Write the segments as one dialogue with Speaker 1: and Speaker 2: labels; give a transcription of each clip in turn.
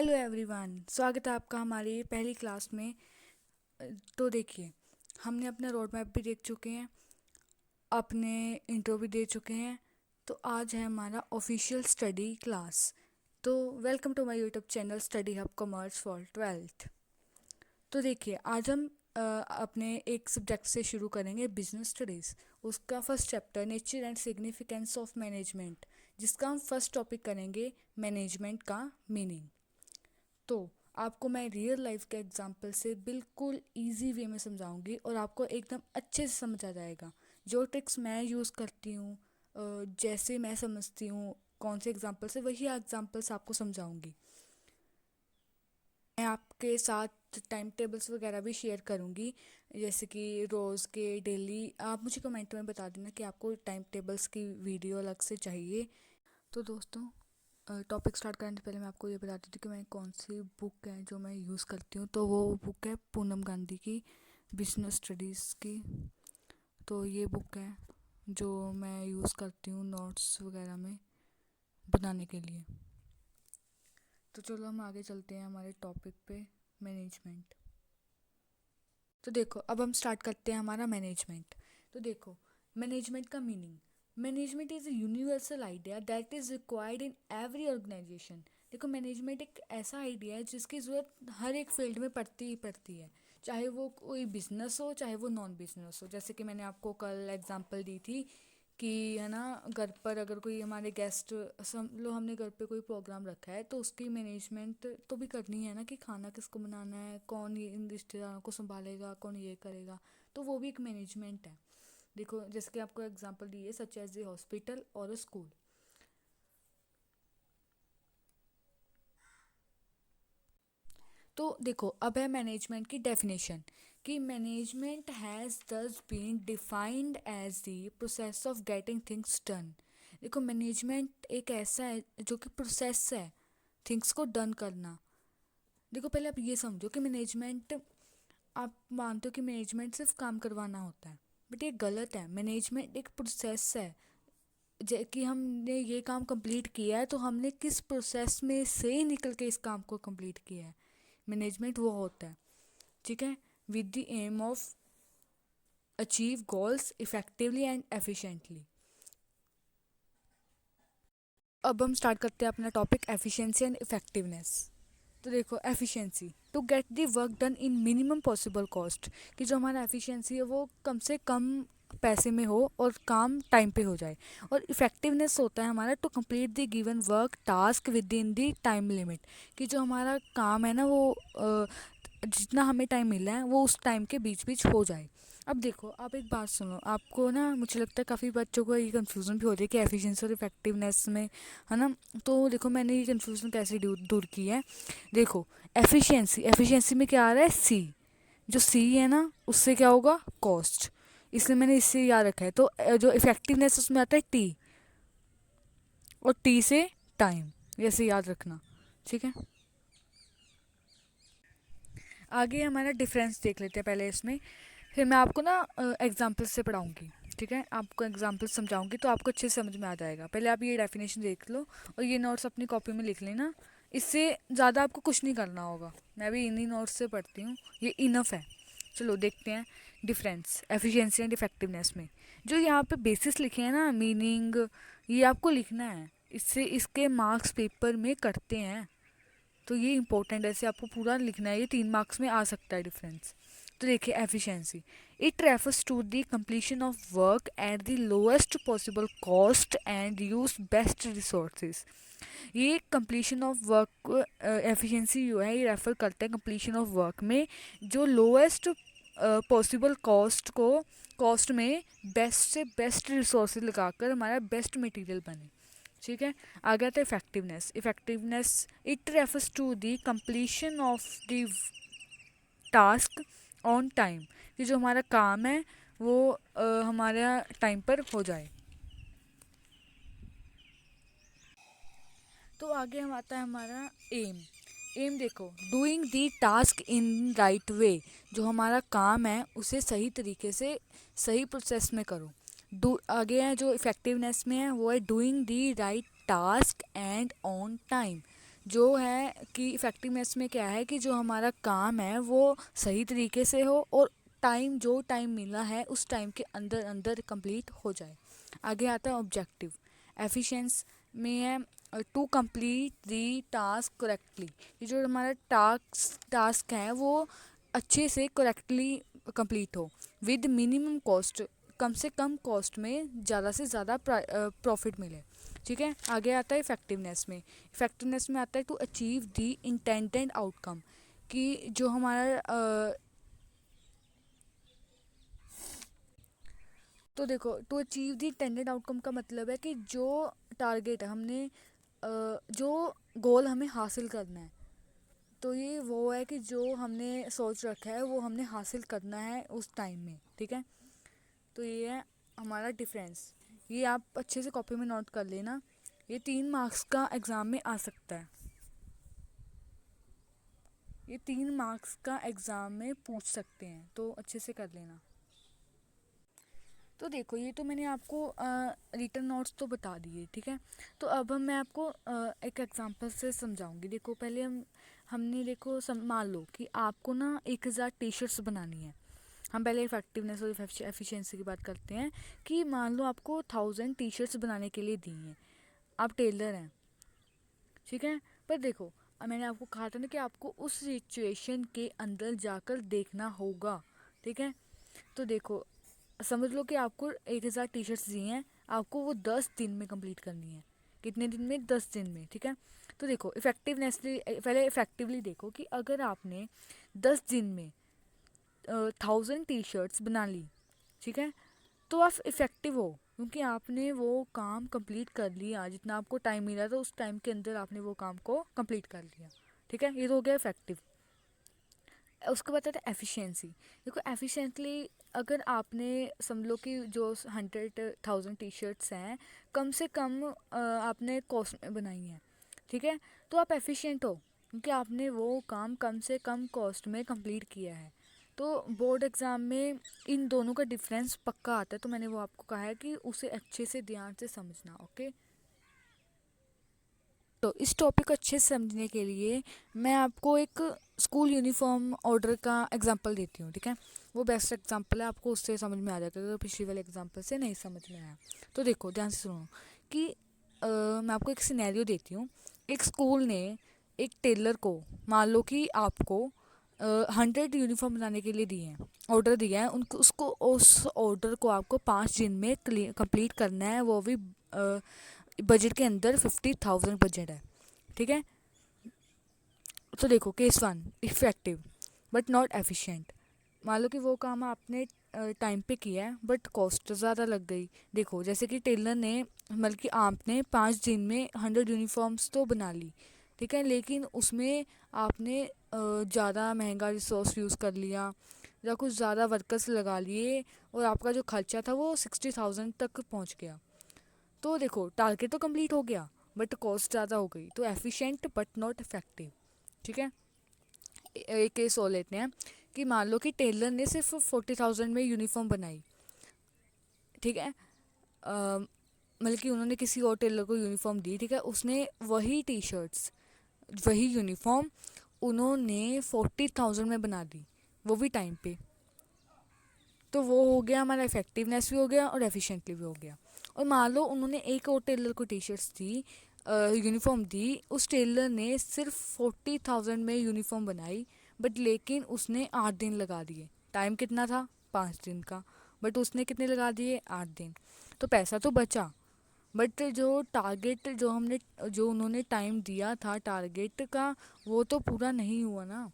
Speaker 1: Hello everyone, स्वागत है आपका हमारी पहली क्लास में। तो देखिए, हमने अपना रोड मैप भी देख चुके हैं, अपने इंट्रो भी दे चुके हैं। तो आज है हमारा ऑफिशियल स्टडी क्लास। तो welcome to my YouTube channel study hub commerce for 12th। तो देखिए, आज हम अपने एक सब्जेक्ट से शुरू करेंगे, बिजनेस स्टडीज़। उसका first chapter nature and significance of management, जिसका हम फर्स्ट टॉपिक करेंगे मैनेजमेंट का मीनिंग। तो आपको मैं रियल लाइफ के एग्जांपल से बिल्कुल इजी वे में समझाऊंगी और आपको एकदम अच्छे से समझ आ जाएगा। जो ट्रिक्स मैं यूज़ करती हूँ, जैसे मैं समझती हूँ कौन से एग्जांपल से, वही एग्जांपल्स आपको समझाऊंगी। मैं आपके साथ टाइम टेबल्स वगैरह भी शेयर करूँगी, जैसे कि रोज़ के डेली। आप मुझे कमेंट में बता देना कि आपको टाइम टेबल्स की वीडियो अलग से चाहिए। तो दोस्तों, टॉपिक स्टार्ट करने से पहले मैं आपको ये बता देती हूँ कि मैं कौन सी बुक है जो मैं यूज़ करती हूँ। तो वो बुक है पूनम गांधी की बिजनेस स्टडीज़ की। तो ये बुक है जो मैं यूज़ करती हूँ नोट्स वगैरह में बनाने के लिए। तो चलो हम आगे चलते हैं हमारे टॉपिक पे, मैनेजमेंट। तो देखो, अब हम स्टार्ट करते हैं हमारा मैनेजमेंट। तो देखो, मैनेजमेंट का meaning. Management is a universal idea that is required in every organisation. देखो, मैनेजमेंट एक ऐसा आइडिया है जिसकी ज़रूरत हर एक फील्ड में पड़ती ही पड़ती है, चाहे वो कोई बिजनेस हो चाहे वो नॉन बिजनेस हो। जैसे कि मैंने आपको कल एग्जांपल दी थी कि है ना, घर पर अगर कोई हमारे गेस्ट, समझ लो हमने घर पे कोई प्रोग्राम रखा है, तो उसकी मैनेजमेंट तो भी करनी है ना, कि खाना किसको बनाना है, कौन ये इन रिश्तेदारों को संभालेगा, कौन ये करेगा। तो वो भी एक मैनेजमेंट है। देखो, जैसे कि आपको एग्जांपल दी है, सच एज ए हॉस्पिटल और अ स्कूल। तो देखो, अब है मैनेजमेंट की डेफिनेशन, कि management has thus been defined as the process of getting things done. देखो, मैनेजमेंट एक ऐसा है जो कि प्रोसेस है थिंग्स को डन करना। देखो, पहले आप ये समझो कि मैनेजमेंट, आप मानते हो कि मैनेजमेंट सिर्फ काम करवाना होता है, बट ये गलत है। मैनेजमेंट एक प्रोसेस है, कि हमने ये काम कंप्लीट किया है तो हमने किस प्रोसेस में से निकल के इस काम को कंप्लीट किया है। मैनेजमेंट वो होता है, ठीक है, with the aim of achieve goals effectively and efficiently. अब हम स्टार्ट करते हैं अपना टॉपिक, एफिशिएंसी एंड इफेक्टिवनेस। तो देखो, efficiency to get the work done in minimum possible cost, कि जो हमारा एफिशिएंसी है वो कम से कम पैसे में हो और काम टाइम पे हो जाए। और इफेक्टिवनेस होता है हमारा to complete the given work task within the time limit, कि जो हमारा काम है ना वो जितना हमें टाइम मिला है वो उस टाइम के बीच बीच हो जाए। अब देखो, आप एक बात सुनो, आपको ना, मुझे लगता है काफ़ी बच्चों को ये कन्फ्यूज़न भी हो रही है कि एफिशिएंसी और इफेक्टिवनेस में, है ना। तो देखो, मैंने ये कन्फ्यूज़न कैसे दूर की है। देखो, एफिशिएंसी, एफिशिएंसी में क्या आ रहा है, सी। जो सी है ना, उससे क्या होगा, कॉस्ट, इसलिए मैंने इससे याद रखा है। तो जो इफेक्टिवनेस उसमें आता है टी, और टी से टाइम, ऐसे याद रखना, ठीक है। आगे हमारा डिफरेंस देख लेते हैं पहले इसमें, फिर मैं आपको ना एग्जाम्पल से पढ़ाऊँगी, ठीक है। आपको एग्जाम्पल समझाऊंगी तो आपको अच्छे से समझ में आ जाएगा। पहले आप ये डेफिनेशन देख लो और ये नोट्स अपनी कॉपी में लिख लेना। इससे ज़्यादा आपको कुछ नहीं करना होगा, मैं भी इन्हीं नोट्स से पढ़ती हूँ, ये इनफ है। चलो देखते हैं डिफरेंस एफिशिएंसी एंड इफेक्टिवनेस में। जो यहाँ पे बेसिस लिखे हैं ना, मीनिंग, ये आपको लिखना है, इससे इसके मार्क्स पेपर में कटते हैं। तो ये इंपॉर्टेंट है, ऐसे आपको पूरा लिखना है, ये 3 मार्क्स में आ सकता है डिफरेंस। तो देखिए, efficiency, it refers to the completion of work at the lowest possible cost and use best resources. ये कंप्लीशन ऑफ वर्क, एफिशिएंसी जो है ये रेफर करता है कंप्लीशन ऑफ वर्क में जो लोएस्ट पॉसिबल कॉस्ट में बेस्ट से बेस्ट रिसोर्सेज लगाकर हमारा बेस्ट मटेरियल बने, ठीक है। आ गया था effectiveness. Effectiveness, it refers to the completion of the task on time, कि जो हमारा काम है वो हमारा टाइम पर हो जाए। तो आगे हम आता है हमारा एम। एम देखो, doing the task in right way, जो हमारा काम है उसे सही तरीके से सही प्रोसेस में करो। डू आगे है जो इफेक्टिवनेस में है, वो है doing the right task and on time, जो है कि इफ़ेक्टिवनेस में क्या है कि जो हमारा काम है वो सही तरीके से हो और टाइम मिला है उस टाइम के अंदर अंदर कंप्लीट हो जाए। आगे आता है ऑब्जेक्टिव। एफिशिएंस में है to complete the task correctly. ये जो हमारा टास्क है वो अच्छे से करेक्टली कंप्लीट हो विद मिनिमम कॉस्ट, कम से कम कॉस्ट में ज़्यादा से ज़्यादा प्रॉफिट मिले। ठीक है, आगे आता है इफ़ेक्टिवनेस में। इफ़ेक्टिवनेस में आता है to achieve the intended outcome, कि जो हमारा तो देखो, to achieve the intended outcome का मतलब है कि जो टारगेट है हमने जो गोल हमें हासिल करना है, तो ये वो है कि जो हमने सोच रखा है वो हमने हासिल करना है उस टाइम में। ठीक है, तो ये है हमारा डिफरेंस। ये आप अच्छे से कॉपी में नोट कर लेना, ये 3 मार्क्स का एग्ज़ाम में आ सकता है, ये 3 मार्क्स का एग्ज़ाम में पूछ सकते हैं, तो अच्छे से कर लेना। तो देखो, ये तो मैंने आपको रिटन नोट्स तो बता दिए। ठीक है, तो अब मैं आपको एक एग्जांपल से समझाऊंगी। देखो, पहले हमने देखो मान लो कि आपको ना 1000 टी शर्ट्स बनानी है। हम पहले इफेक्टिवनेस और एफिशिएंसी की बात करते हैं कि मान लो आपको 1000 टी शर्ट्स बनाने के लिए दी हैं, आप टेलर हैं। ठीक है, पर देखो, मैंने आपको कहा था ना कि आपको उस सिचुएशन के अंदर जाकर देखना होगा। ठीक है, तो देखो, समझ लो कि आपको 1000 टी शर्ट्स दी हैं, आपको वो 10 दिन में कंप्लीट करनी है। कितने दिन में? 10 दिन में। ठीक है, तो देखो इफेक्टिवनेस, पहले इफेक्टिवली देखो कि अगर आपने 10 दिन में 1000 टी शर्ट्स बना ली, ठीक है, तो आप इफ़ेक्टिव हो, क्योंकि आपने वो काम कंप्लीट कर लिया। जितना आपको टाइम मिला था उस टाइम के अंदर आपने वो काम को कंप्लीट कर लिया। ठीक है, ये तो हो गया इफेक्टिव। उसके बाद आता है एफिशिएंसी। देखो, एफिशिएंटली अगर आपने समझ लो कि जो 100,000 टी शर्ट्स हैं, कम से कम आपने कॉस्ट में बनाई हैं। ठीक है, तो आप एफिशिएंट हो क्योंकि आपने वो काम कम से कम कॉस्ट में कंप्लीट किया है। तो बोर्ड एग्ज़ाम में इन दोनों का डिफरेंस पक्का आता है, तो मैंने वो आपको कहा है कि उसे अच्छे से ध्यान से समझना। ओके, तो इस टॉपिक को अच्छे से समझने के लिए मैं आपको एक स्कूल यूनिफॉर्म ऑर्डर का एग्जांपल देती हूँ। ठीक है, वो बेस्ट एग्जांपल है, आपको उससे समझ में आ जाएगा अगर पिछले वाले एग्जांपल से नहीं समझ में आया। तो देखो, ध्यान से सुनो कि मैं आपको एक सिनेरियो देती हूँ। एक स्कूल ने एक टेलर को, मान लो कि आपको 100 यूनिफॉर्म बनाने के लिए दिए हैं, ऑर्डर दिया है उनको, उसको उस ऑर्डर को आपको 5 दिन में कंप्लीट करना है, वो भी बजट के अंदर 50,000 बजट है। ठीक है, तो देखो case 1, effective but not efficient. मान लो कि वो काम आपने टाइम पे किया है बट कॉस्ट ज़्यादा लग गई। देखो, जैसे कि टेलर ने, बल्कि आपने 5 दिन में 100 यूनिफॉर्म्स तो बना ली। ठीक है, लेकिन उसमें आपने ज़्यादा महंगा रिसोर्स यूज़ कर लिया या कुछ ज़्यादा वर्कर्स लगा लिए और आपका जो खर्चा था वो 60,000 तक पहुंच गया। तो देखो, टारगेट तो कंप्लीट हो गया बट कॉस्ट ज़्यादा हो गई, तो एफिशिएंट बट नॉट इफेक्टिव। ठीक है, एक केस और लेते हैं कि मान लो कि टेलर ने सिर्फ 40,000 में यूनिफॉर्म बनाई। ठीक है, मतलब कि उन्होंने किसी और टेलर को यूनिफॉर्म दी। ठीक है, उसने वही टी शर्ट्स, वही यूनिफॉर्म उन्होंने 40,000 में बना दी, वो भी टाइम पे। तो वो हो गया हमारा, इफेक्टिवनेस भी हो गया और एफिशिएंटली भी हो गया। और मान लो उन्होंने एक और टेलर को टी शर्ट्स दी, यूनिफॉर्म दी, उस टेलर ने सिर्फ 40,000 में यूनिफॉर्म बनाई, बट लेकिन उसने 8 दिन लगा दिए। टाइम कितना था? 5 दिन का, बट उसने कितने लगा दिए? 8 दिन। तो पैसा तो बचा, बट जो टारगेट, जो उन्होंने टाइम दिया था टारगेट का, वो तो पूरा नहीं हुआ ना।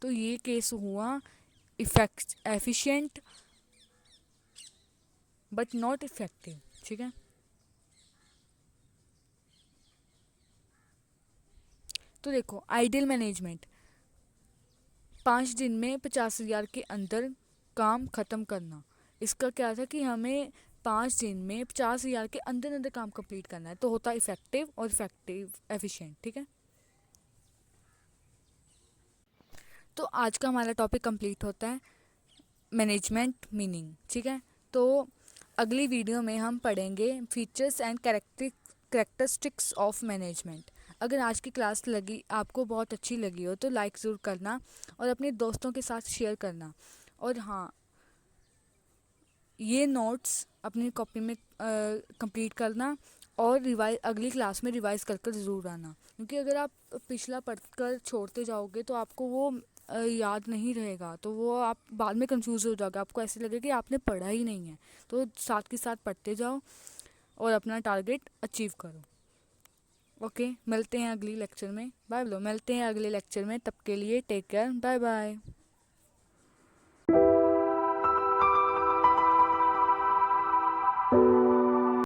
Speaker 1: तो ये केस हुआ effect efficient but not effective. ठीक है, तो देखो आइडियल मैनेजमेंट, 5 दिन में 50,000 के अंदर काम ख़त्म करना। इसका क्या था कि हमें 5 दिन में 50,000 के अंदर अंदर काम कंप्लीट करना है, तो होता इफेक्टिव और इफेक्टिव एफिशिएंट। ठीक है, तो आज का हमारा टॉपिक कंप्लीट होता है, मैनेजमेंट मीनिंग। ठीक है, तो अगली वीडियो में हम पढ़ेंगे features and characteristics of management. अगर आज की क्लास लगी आपको बहुत अच्छी लगी हो तो लाइक ज़रूर करना और अपने दोस्तों के साथ शेयर करना। और हाँ, ये नोट्स अपनी कॉपी में कंप्लीट करना और रिवाइज अगली क्लास में रिवाइज कर कर ज़रूर आना, क्योंकि अगर आप पिछला पढ़कर छोड़ते जाओगे तो आपको वो याद नहीं रहेगा, तो वो आप बाद में कंफ्यूज हो जाओगे, आपको ऐसे लगेगा कि आपने पढ़ा ही नहीं है। तो साथ के साथ पढ़ते जाओ और अपना टारगेट अचीव करो। ओके, मिलते हैं अगली लेक्चर में। बाय, मिलते हैं अगले लेक्चर में, तब के लिए टेक केयर, बाय बाय।